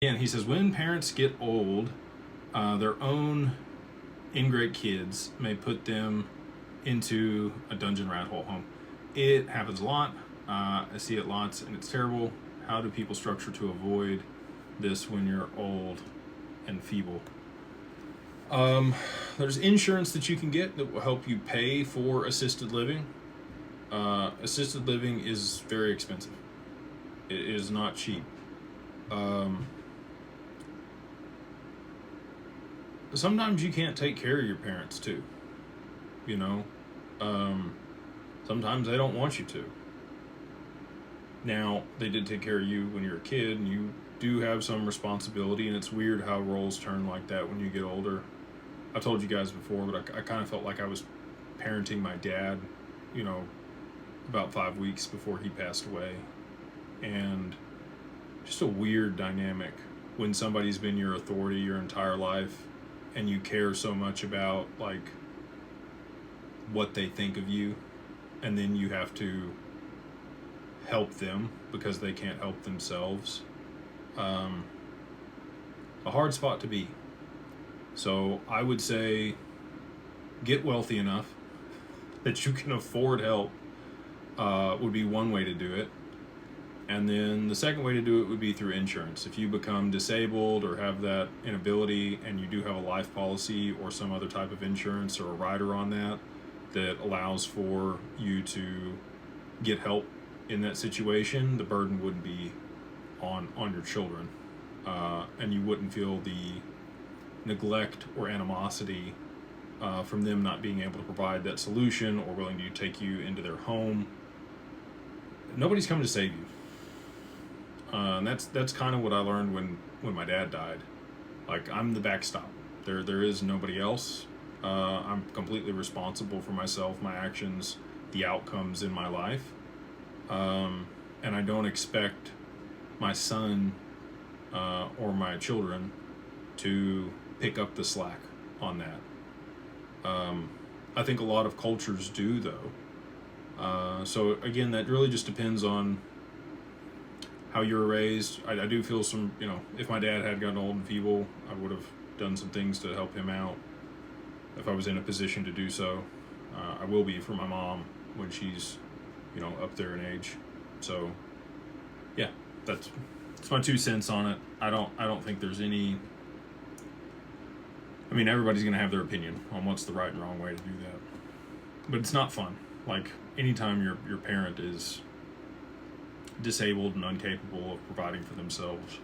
And he says, when parents get old, their own ingrate kids may put them into a dungeon rat hole home. It happens a lot. I see it lots, and it's terrible. How do people structure to avoid this when you're old and feeble? There's insurance that you can get that will help you pay for assisted living. Assisted living is very expensive. It is not cheap. Sometimes you can't take care of your parents too. You know, sometimes they don't want you to. Now, they did take care of you when you were a kid, and you do have some responsibility, and it's weird how roles turn like that when you get older. I told you guys before, but I kind of felt like I was parenting my dad, you know, about 5 weeks before he passed away. And just a weird dynamic when somebody's been your authority your entire life and you care so much about, like, what they think of you, and then you have to help them because they can't help themselves. A hard spot to be. So I would say get wealthy enough that you can afford help would be one way to do it. And then the second way to do it would be through insurance. If you become disabled or have that inability and you do have a life policy or some other type of insurance or a rider on that that allows for you to get help in that situation, the burden wouldn't be on your children. And you wouldn't feel the neglect or animosity from them not being able to provide that solution or willing to take you into their home. Nobody's coming to save you. And that's kind of what I learned when my dad died. Like, I'm the backstop. There is nobody else. I'm completely responsible for myself, my actions, the outcomes in my life. And I don't expect my son or my children to pick up the slack on that. I think a lot of cultures do, though. So again, that really just depends on how you were raised. I do feel some, if my dad had gotten old and feeble, I would have done some things to help him out if I was in a position to do so. I will be for my mom when she's, up there in age. So, yeah, that's my 2 cents on it. I don't think there's any. I mean, everybody's gonna have their opinion on what's the right and wrong way to do that, but it's not fun. Like, anytime your parent is disabled and incapable of providing for themselves,